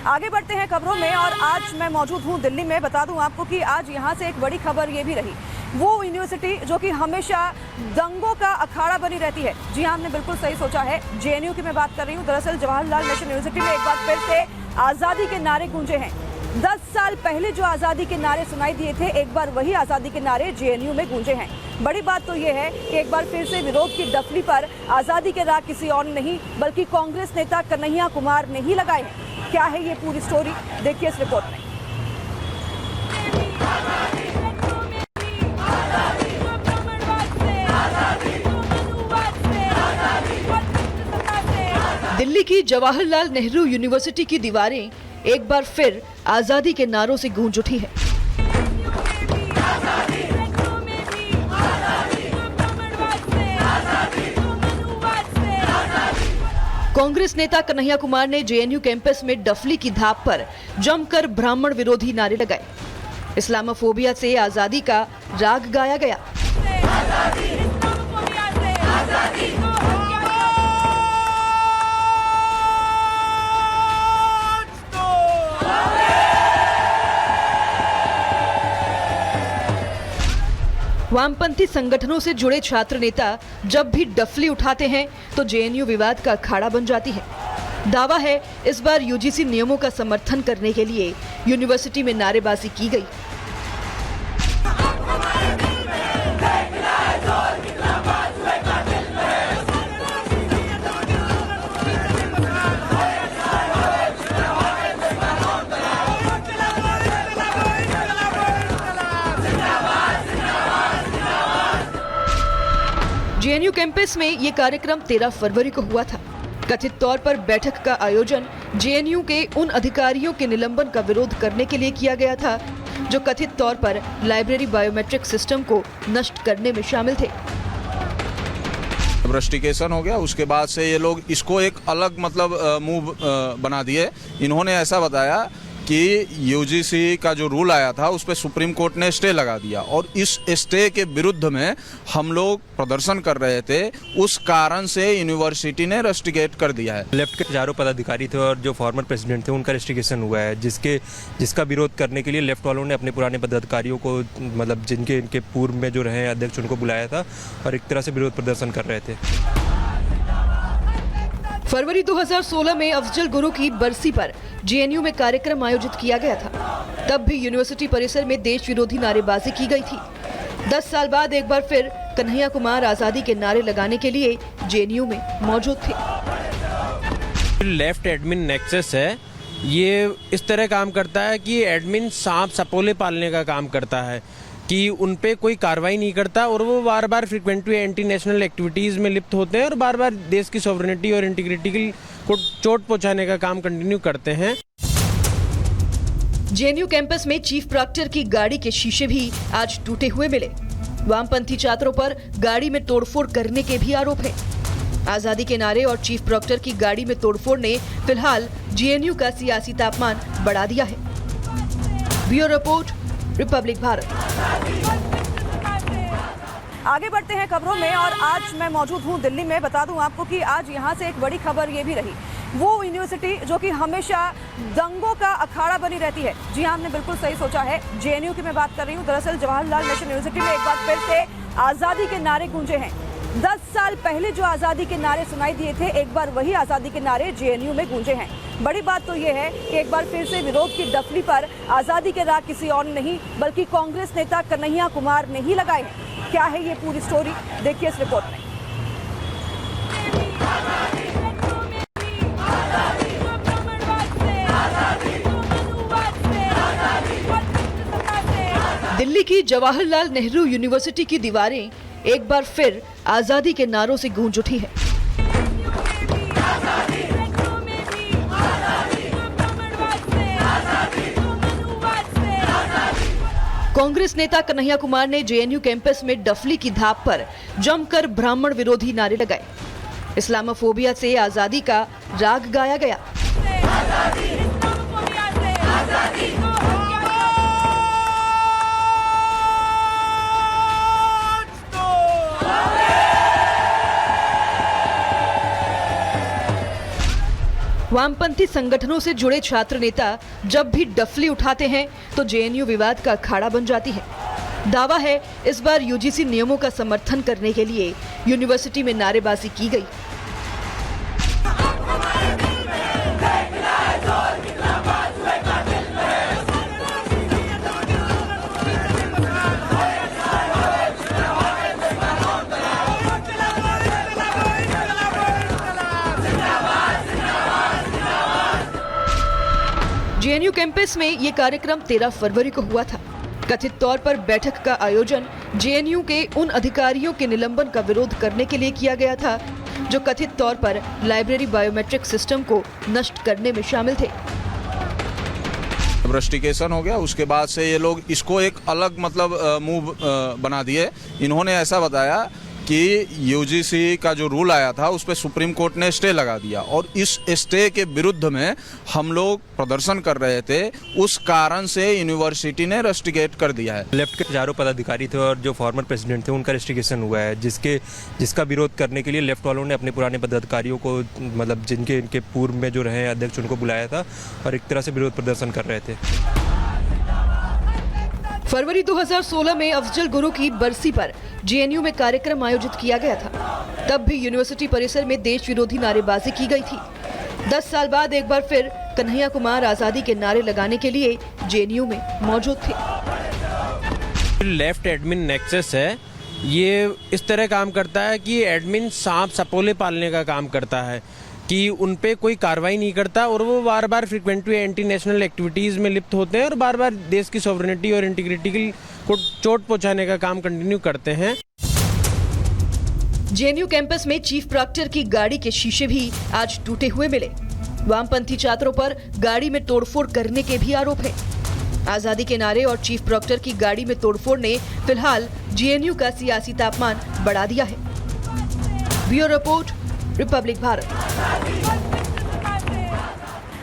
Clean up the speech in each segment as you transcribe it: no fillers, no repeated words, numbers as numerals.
आगे बढ़ते हैं खबरों में और आज मैं मौजूद हूं दिल्ली में। बता दूं आपको कि आज यहां से एक बड़ी खबर ये भी रही, वो यूनिवर्सिटी जो कि हमेशा दंगों का अखाड़ा बनी रहती है। जी हाँ, हमने बिल्कुल सही सोचा है, जेएनयू की मैं बात कर रही हूँ। दरअसल जवाहरलाल नेशनल यूनिवर्सिटी में एक बार फिर से आज़ादी के नारे गूंजे हैं। 10 साल पहले जो आज़ादी के नारे सुनाई दिए थे, एक बार वही आज़ादी के नारे जेएनयू में गूंजे हैं। बड़ी बात तो ये है कि एक बार फिर से विरोध की डफली पर आज़ादी के राग किसी और नहीं बल्कि कांग्रेस नेता कन्हैया कुमार ने ही लगाए हैं। क्या है ये पूरी स्टोरी, देखिए इस रिपोर्ट में। दिल्ली की जवाहरलाल नेहरू यूनिवर्सिटी की दीवारें एक बार फिर आजादी के नारों से गूंज उठी है। कांग्रेस नेता कन्हैया कुमार ने जेएनयू कैंपस में डफली की धाप पर जमकर ब्राह्मण विरोधी नारे लगाए। इस्लामोफोबिया से आजादी का राग गाया गया। वामपंथी संगठनों से जुड़े छात्र नेता जब भी डफली उठाते हैं तो जेएनयू विवाद का अखाड़ा बन जाती है। दावा है इस बार यूजीसी नियमों का समर्थन करने के लिए यूनिवर्सिटी में नारेबाजी की गई। जेएनयू कैंपस में ये कार्यक्रम 13 फरवरी को हुआ था। कथित तौर पर बैठक का आयोजन जेएनयू के उन अधिकारियों के निलंबन का विरोध करने के लिए किया गया था जो कथित तौर पर लाइब्रेरी बायोमेट्रिक सिस्टम को नष्ट करने में शामिल थे। रस्टिकेशन हो गया, उसके बाद से ये लोग इसको एक अलग मूव बना दिए। इन्होंने ऐसा बताया कि यूजीसी का जो रूल आया था उस पर सुप्रीम कोर्ट ने स्टे लगा दिया और इस स्टे के विरुद्ध में हम लोग प्रदर्शन कर रहे थे, उस कारण से यूनिवर्सिटी ने रस्टिकेट कर दिया है। लेफ्ट के चारों पदाधिकारी थे और जो फॉर्मर प्रेसिडेंट थे उनका रस्टिकेशन हुआ है, जिसका विरोध करने के लिए लेफ्ट वालों ने अपने पुराने पदाधिकारियों को जिनके इनके पूर्व में जो रहे अध्यक्ष उनको बुलाया था और एक तरह से विरोध प्रदर्शन कर रहे थे। फरवरी 2016 में अफजल गुरु की बरसी पर जेएनयू में कार्यक्रम आयोजित किया गया था। तब भी यूनिवर्सिटी परिसर में देश विरोधी नारेबाजी की गई थी। 10 साल बाद एक बार फिर कन्हैया कुमार आजादी के नारे लगाने के लिए जेएनयू में मौजूद थे। लेफ्ट एडमिन नेक्सस है, ये इस तरह काम करता है कि एडमिन सांप सपोले पालने का काम करता है कि उन पे कोई कार्रवाई नहीं करता और वो बार बार फ्रीक्वेंटली एंटी नेशनल एक्टिविटीज़ में लिप्त होते हैं और बार बार देश की सॉवरेनिटी और इंटीग्रिटी को चोट पहुंचाने का काम कंटिन्यू करते हैं। जेएनयू कैंपस में चीफ प्रॉक्टर की गाड़ी के शीशे भी आज टूटे हुए मिले। वामपंथी छात्रों पर गाड़ी में तोड़फोड़ करने के भी आरोप है। आजादी के नारे और चीफ प्रॉक्टर की गाड़ी में तोड़फोड़ ने फिलहाल जेएनयू का सियासी तापमान बढ़ा दिया है। Bureau report, Republic Bharat. आगे बढ़ते हैं खबरों में और आज मैं मौजूद हूं दिल्ली में। बता दूं आपको कि आज यहां से एक बड़ी खबर ये भी रही, वो यूनिवर्सिटी जो कि हमेशा दंगों का अखाड़ा बनी रहती है। जी हाँ, हमने बिल्कुल सही सोचा है, जेएनयू की मैं बात कर रही हूँ। दरअसल जवाहरलाल नेशनल यूनिवर्सिटी में एक बार फिर से आज़ादी के नारे गूंजे हैं। 10 साल पहले जो आज़ादी के नारे सुनाई दिए थे, एक बार वही आज़ादी के नारे जेएनयू में गूंजे हैं। बड़ी बात तो ये है कि एक बार फिर से विरोध की डफली पर आज़ादी के राग किसी और नहीं बल्कि कांग्रेस नेता कन्हैया कुमार ने ही लगाए हैं। क्या है ये पूरी स्टोरी, देखिए इस रिपोर्ट में। दिल्ली की जवाहरलाल नेहरू यूनिवर्सिटी की दीवारें एक बार फिर आजादी के नारों से गूंज उठी है। कांग्रेस नेता कन्हैया कुमार ने जेएनयू कैंपस में डफली की धाप पर जमकर ब्राह्मण विरोधी नारे लगाए। इस्लामोफोबिया से आजादी का राग गाया गया। वामपंथी संगठनों से जुड़े छात्र नेता जब भी डफली उठाते हैं तो जेएनयू विवाद का अखाड़ा बन जाती है। दावा है इस बार यूजीसी नियमों का समर्थन करने के लिए यूनिवर्सिटी में नारेबाजी की गई। जेएनयू कैंपस में ये कार्यक्रम 13 फरवरी को हुआ था। कथित तौर पर बैठक का आयोजन जेएनयू के उन अधिकारियों के निलंबन का विरोध करने के लिए किया गया था जो कथित तौर पर लाइब्रेरी बायोमेट्रिक सिस्टम को नष्ट करने में शामिल थे। रस्टिकेशन हो गया, उसके बाद से ये लोग इसको एक अलग मतलब मूव बना दिए। इन्होंने ऐसा बताया कि यूजीसी का जो रूल आया था उस पर सुप्रीम कोर्ट ने स्टे लगा दिया और इस स्टे के विरुद्ध में हम लोग प्रदर्शन कर रहे थे, उस कारण से यूनिवर्सिटी ने रस्टिकेट कर दिया है। लेफ्ट के चारों पदाधिकारी थे और जो फॉर्मर प्रेसिडेंट थे उनका रस्टिकेशन हुआ है, जिसका विरोध करने के लिए लेफ्ट वालों ने अपने पुराने पदाधिकारियों को मतलब जिनके इनके पूर्व में जो रहे अध्यक्ष उनको बुलाया था और एक तरह से विरोध प्रदर्शन कर रहे थे। फरवरी 2016 में अफजल गुरु की बरसी पर जेएनयू में कार्यक्रम आयोजित किया गया था। तब भी यूनिवर्सिटी परिसर में देश विरोधी नारेबाजी की गई थी। 10 साल बाद एक बार फिर कन्हैया कुमार आजादी के नारे लगाने के लिए जेएनयू में मौजूद थे। लेफ्ट एडमिन नेक्सस है, ये इस तरह काम करता है कि एडमिन सांप सपोले पालने का काम करता है कि उन पे कोई कार्रवाई नहीं करता और वो बार बार फ्रीक्वेंटली एंटी नेशनल एक्टिविटीज़ में लिप्त होते हैं और बार बार देश की सॉवरेनिटी और इंटीग्रिटी को चोट पहुंचाने का काम कंटिन्यू करते हैं। जेएनयू कैंपस में चीफ प्रॉक्टर की गाड़ी के शीशे भी आज टूटे हुए मिले। वामपंथी छात्रों पर गाड़ी में तोड़फोड़ करने के भी आरोप है। आजादी के नारे और चीफ प्रॉक्टर की गाड़ी में तोड़फोड़ ने फिलहाल जेएनयू का सियासी तापमान बढ़ा दिया है। Bureau report, Republic Bharat.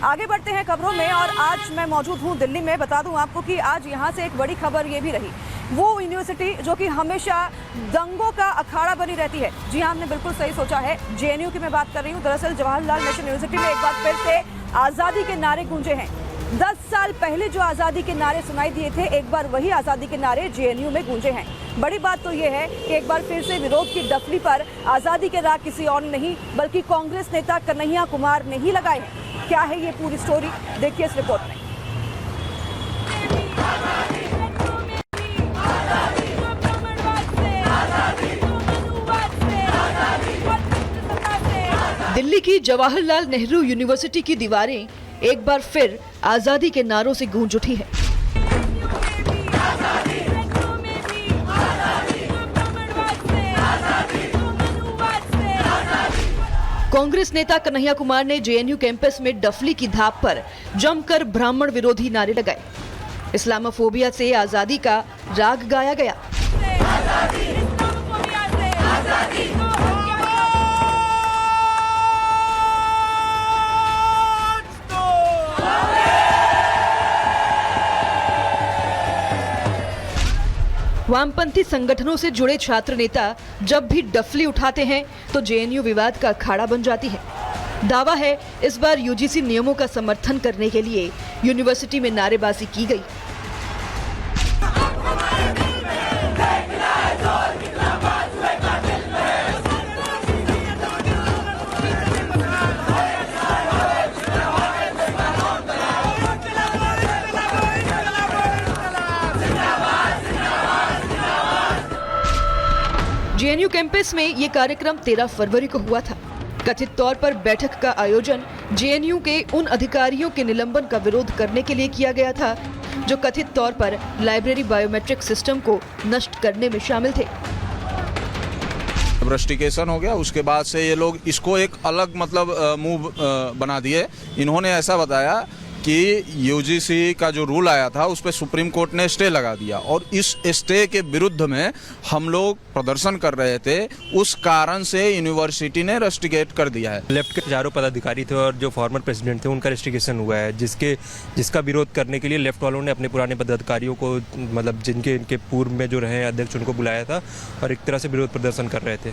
आगे बढ़ते हैं खबरों में और आज मैं मौजूद हूं दिल्ली में। बता दूं आपको कि आज यहां से एक बड़ी खबर ये भी रही, वो यूनिवर्सिटी जो कि हमेशा दंगों का अखाड़ा बनी रहती है। जी हाँ, हमने बिल्कुल सही सोचा है, जेएनयू की मैं बात कर रही हूँ। दरअसल जवाहरलाल नेशनल यूनिवर्सिटी में एक बार फिर से आज़ादी के नारे गूंजे हैं। 10 साल पहले जो आज़ादी के नारे सुनाई दिए थे, एक बार वही आज़ादी के नारे जेएनयू में गूंजे हैं। बड़ी बात तो ये है कि एक बार फिर से विरोध की डफली पर आज़ादी के राग किसी और नहीं बल्कि कांग्रेस नेता कन्हैया कुमार ने ही लगाए हैं। क्या है ये पूरी स्टोरी, देखिए इस रिपोर्ट में। दिल्ली की जवाहरलाल नेहरू यूनिवर्सिटी की दीवारें एक बार फिर आजादी के नारों से गूंज उठी है। कांग्रेस नेता कन्हैया कुमार ने जेएनयू कैंपस में डफली की धाप पर जमकर ब्राह्मण विरोधी नारे लगाए। इस्लामोफोबिया से आजादी का राग गाया गया। वामपंथी संगठनों से जुड़े छात्र नेता जब भी डफली उठाते हैं तो जेएनयू विवाद का अखाड़ा बन जाती है। दावा है इस बार यूजीसी नियमों का समर्थन करने के लिए यूनिवर्सिटी में नारेबाजी की गई। जेएनयू कैंपस में ये कार्यक्रम 13 फरवरी को हुआ था। कथित तौर पर बैठक का आयोजन जेएनयू के उन अधिकारियों के निलंबन का विरोध करने के लिए किया गया था जो कथित तौर पर लाइब्रेरी बायोमेट्रिक सिस्टम को नष्ट करने में शामिल थे। रस्टिकेशन हो गया, उसके बाद से ये लोग इसको एक अलग मतलब मूव बना दिए। इन्होंने ऐसा बताया कि यूजीसी का जो रूल आया था उस पर सुप्रीम कोर्ट ने स्टे लगा दिया और इस स्टे के विरुद्ध में हम लोग प्रदर्शन कर रहे थे, उस कारण से यूनिवर्सिटी ने रस्टिकेट कर दिया है। लेफ्ट के चारों पदाधिकारी थे और जो फॉर्मर प्रेसिडेंट थे उनका रस्टिकेशन हुआ है, जिसका विरोध करने के लिए लेफ्ट वालों ने अपने पुराने पदाधिकारियों को मतलब जिनके इनके पूर्व में जो रहे अध्यक्ष उनको बुलाया था और एक तरह से विरोध प्रदर्शन कर रहे थे।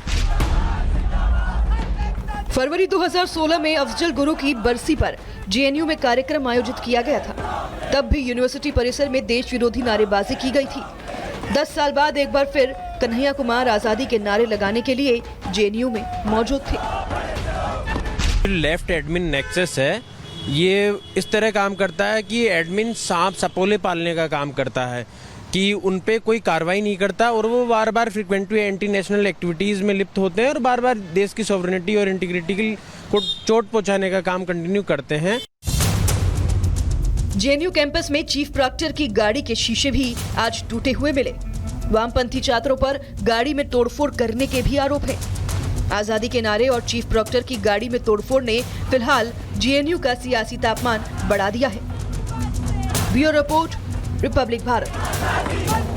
फरवरी 2016 में अफजल गुरु की बरसी पर जेएनयू में कार्यक्रम आयोजित किया गया था। तब भी यूनिवर्सिटी परिसर में देश विरोधी नारेबाजी की गई थी। 10 साल बाद एक बार फिर कन्हैया कुमार आजादी के नारे लगाने के लिए जेएनयू में मौजूद थे। लेफ्ट एडमिन नेक्सस है, ये इस तरह काम करता है कि एडमिन सांप सपोले पालने का काम करता है कि उन पे कोई कार्रवाई नहीं करता और वो बार बार फ्रिक्वेंटली एंटी नेशनल एक्टिविटीज़ में लिप्त होते हैं और बार बार देश की सॉवरेनिटी और इंटीग्रिटी को चोट पहुंचाने का काम कंटिन्यू करते हैं। जेएनयू कैंपस में चीफ प्रॉक्टर की गाड़ी के शीशे भी आज टूटे हुए मिले। वामपंथी छात्रों पर गाड़ी में तोड़फोड़ करने के भी आरोप हैं। आजादी के नारे और चीफ प्रॉक्टर की गाड़ी में तोड़फोड़ ने फिलहाल जेएनयू का सियासी तापमान बढ़ा दिया है। Bureau report, Republic Bharat.